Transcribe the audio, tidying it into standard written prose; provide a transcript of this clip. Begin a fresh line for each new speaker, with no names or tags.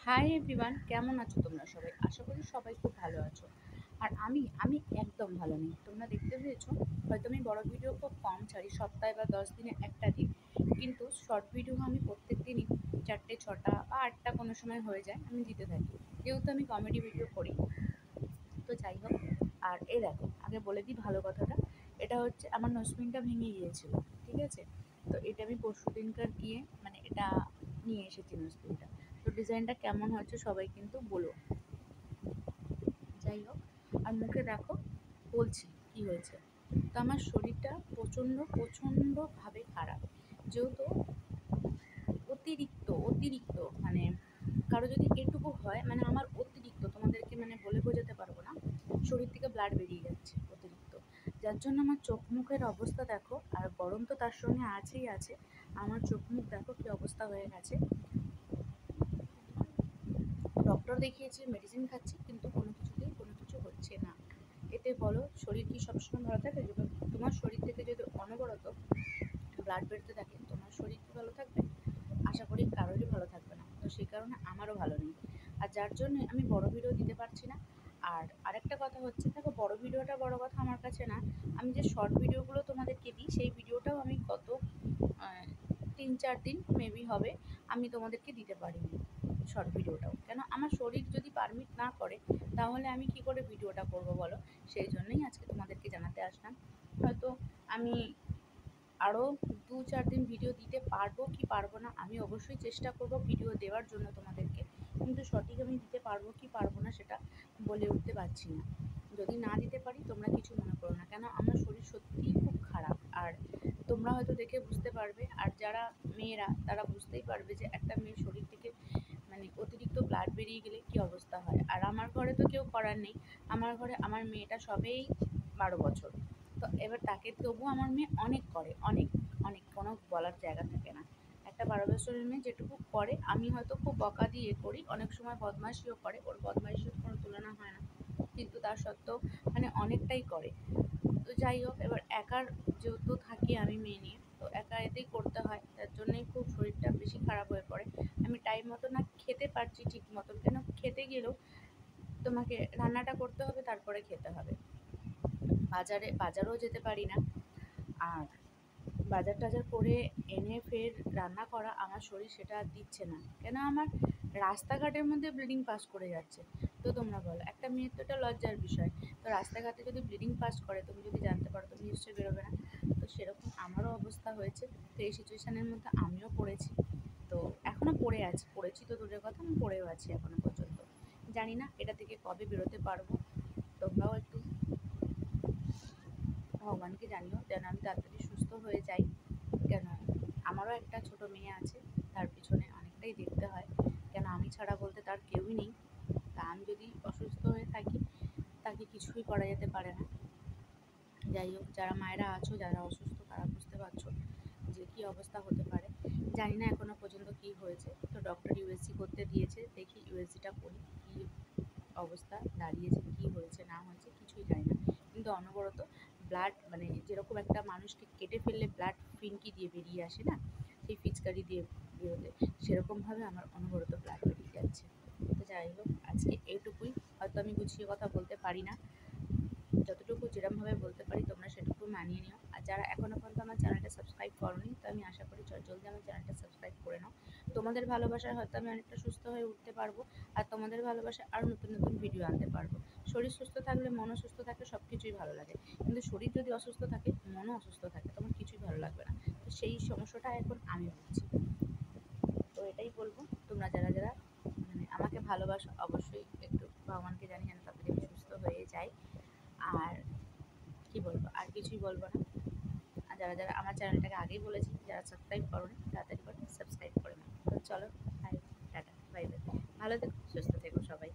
Hi everyone, কেমন আছো তোমরা সবাই? আশা করি সবাই খুব ভালো আছো। আর আমি একদম ভালো নেই। তোমরা দেখতে পেয়েছো, হয়তো আমি বড় ভিডিও খুব কম ছাড়ি, সপ্তাহে বা 10 দিনে একটা দিন। কিন্তু শর্ট ভিডিও আমি প্রত্যেক দিনই 4টে 6টা বা 8টা কোনো সময় হয়ে যায়, আমি দিতে থাকি। যেহেতু আমি কমেডি ভিডিও করি, তো যাই হোক। আর এই দেখো, আগে বলে দিই ভালো কথাটা। এটা হচ্ছে আমার নোজপিনটা ভেঙে গিয়েছিল, ঠিক আছে? তো এটা আমি পরশু দিনকার গিয়ে মানে এটা নিয়ে এসেছি নোজপিনটা। তো ডিজাইনটা কেমন হয়েছে সবাই কিন্তু বলো। যাই হোক, আর মুখে দেখো, বলছি কি হয়েছে। তো আমার শরীরটা প্রচণ্ডভাবে খারাপ। যেহেতু অতিরিক্ত মানে কারো যদি এটুকু হয়, মানে আমার অতিরিক্ত তোমাদেরকে মানে বলে বোঝাতে পারবো না। শরীর থেকে ব্লাড বেরিয়ে যাচ্ছে অতিরিক্ত, যার জন্য আমার চোখ মুখের অবস্থা দেখো। আর গরম তো তার সঙ্গে আছেই আছে। আমার চোখ মুখ দেখো কী অবস্থা হয়ে গেছে। ডক্টর দেখিয়েছি, মেডিসিন খাচ্ছি, কিন্তু কোনো কিছু হচ্ছে না। এতে বলো, শরীর কি সবসময় ভালো থাকে? যদি তোমার শরীর থেকে যদি অনবরত ব্লাড বেরোতে থাকে, তোমার শরীর কি ভালো থাকবে? আশা করি কারোরই ভালো থাকবে না। তো সেই কারণে আমারও ভালো নেই। আর যার জন্যে আমি বড় ভিডিও দিতে পারছি না। আর আরেকটা কথা হচ্ছে, দেখো, বড় ভিডিওটা বড় কথা আমার কাছে না। আমি যে শর্ট ভিডিওগুলো তোমাদেরকে দিই, সেই ভিডিওটাও আমি গত 3-4 দিন মেবি হবে আমি তোমাদেরকে দিতে পারিনি শর্ট ভিডিওটাও। কেন, আমার শরীর যদি পারমিট না করে, তাহলে আমি কি করে ভিডিওটা করব বলো? সেই জন্যই আজকে তোমাদেরকে জানাতে আসলাম। হয়তো আমি আরও 2-4 দিন ভিডিও দিতে পারবো কি পারবো না, আমি অবশ্যই চেষ্টা করব ভিডিও দেওয়ার জন্য তোমাদেরকে। কিন্তু সঠিক আমি দিতে পারবো কি পারবো না সেটা বলে উঠতে পারছি না। যদি না দিতে পারি তোমরা কিছু মনে করো না, কেন আমার শরীর সত্যিই খুব খারাপ। আর তোমরা হয়তো দেখে বুঝতে পারবে, আর যারা মেয়েরা তারা বুঝতেই পারবে যে একটা মেয়ের শরীর থেকে মানে অতিরিক্ত ব্লাড বেরিয়ে গেলে কী অবস্থা হয়। আর আমার ঘরে তো কেউ করার নেই। আমার ঘরে আমার মেয়েটা সবেই 12 বছর। তো এবার তাকে তবুও আমার মেয়ে অনেক করে, অনেক অনেক, কোনো বলার জায়গা থাকে না। একটা 12 বছরের মেয়ে যেটুকু করে, আমি হয়তো খুব বকা দিয়ে করি, অনেক সময় বদমাইশিও করে, ওর বদমাইশির কোনো তুলনা হয় না। কিন্তু তা সত্ত্বেও মানে অনেকটাই করে। তো যাই হোক, এবার একার যেহেতু থাকি আমি মেয়ে নিয়ে, তো একা এতেই করতে হয়, তার জন্যই খুব শরীরটা বেশি খারাপ হয়ে পড়ে। আমি টাইম মতো না খেতে পারছি ঠিক মতন, কেন খেতে গেলেও তোমাকে রান্নাটা করতে হবে, তারপরে খেতে হবে। বাজারেও যেতে পারি না। আর বাজার টাজার করে এনে ফের রান্না করা, আমার শরীর সেটা আর দিচ্ছে না। কেন, আমার রাস্তাঘাটের মধ্যে ব্লিডিং পাস করে যাচ্ছে। তো তোমরা বলো, একটা মেয়ের তো এটা লজ্জার বিষয়। তো রাস্তাঘাটে যদি ব্লিডিং পাস করে, তুমি যদি জানতে পারো, তুমি নিশ্চয়ই বেরোবে না। তো সেরকম আমারও অবস্থা হয়েছে। তো এই সিচুয়েশানের মধ্যে আমিও পড়েছি। তো এখনও পড়েছি তো দূরের কথা, আমি পড়েও আছি এখনও পর্যন্ত। জানি না এটা থেকে কবে বেরোতে পারবো। তোমরাও একটু ভগবানকে জানিও যেন আমি তাড়াতাড়ি সুস্থ হয়ে যাই। কেন, আমারও একটা ছোট মেয়ে আছে, তার পিছনে অনেকটাই দেখতে হয়। কেন, আমি ছাড়া বলতে তার কেউই নেই। তা আমি যদি অসুস্থ হয়ে থাকি, তাকে কিছুই করা যেতে পারে না। যাই হোক, যারা মায়েরা আছো, যারা অসুস্থ, তারা বুঝতে পারছো যে কী অবস্থা হতে পারে। জানি না এখনও পর্যন্ত কী হয়েছে। তো ডক্টর ইউএসজি করতে দিয়েছে, দেখি ইউএসজিটা করি কী অবস্থা দাঁড়িয়েছে, কী হয়েছে না হয়েছে কিছুই জানি না। কিন্তু অনবরত ব্লাড, মানে যেরকম একটা মানুষকে কেটে ফেললে ব্লাড ফিনকি দিয়ে বেরিয়ে আসে না, সেই পিচকারি দিয়ে বেরোলে, সেরকমভাবে আমার অনবরত ব্লাড বেরিয়ে যাচ্ছে। তো যাই হোক, আজকে এইটুকুই। হয়তো আমি গুছিয়ে কথা বলতে পারি না, যতটুকু যেরমভাবে বলতে পারি তোমরা সেটুকু মানিয়ে নিও। আর যারা এখনও পর্যন্ত আমার চ্যানেলটা সাবস্ক্রাইব করোনি, তো আমি আশা করি জলদি আমার চ্যানেলটা সাবস্ক্রাইব করে নাও। তোমাদের ভালোবাসায় হয়তো আমি অনেকটা সুস্থ হয়ে উঠতে পারবো। আর তোমাদের ভালোবাসায় আরও নতুন নতুন ভিডিও আনতে পারবো। শরীর সুস্থ থাকলে মনও সুস্থ থাকে, সব কিছুই ভালো লাগে। কিন্তু শরীর যদি অসুস্থ থাকে, মনও অসুস্থ থাকে, তোমার কিছুই ভালো লাগবে না। তো সেই সমস্যাটা এখন আমি ভুগছি। তো এটাই বলবো, তোমরা যারা যারা মানে আমাকে ভালোবাসো, অবশ্যই একটু ভগবানকে জানি যেন তাড়াতাড়ি আমি সুস্থ হয়ে যাই। আর কি বলবো, আর কিছুই বলবো না। আর যারা যারা আমার চ্যানেলটাকে আগেই বলেছি, যারা সাবস্ক্রাইব করোনি তাড়াতাড়ি করে সাবস্ক্রাইব করে নাও। তো চলো, বাই, টাটা, বাই বাই। ভালো থেকো, সুস্থ থেকো সবাই।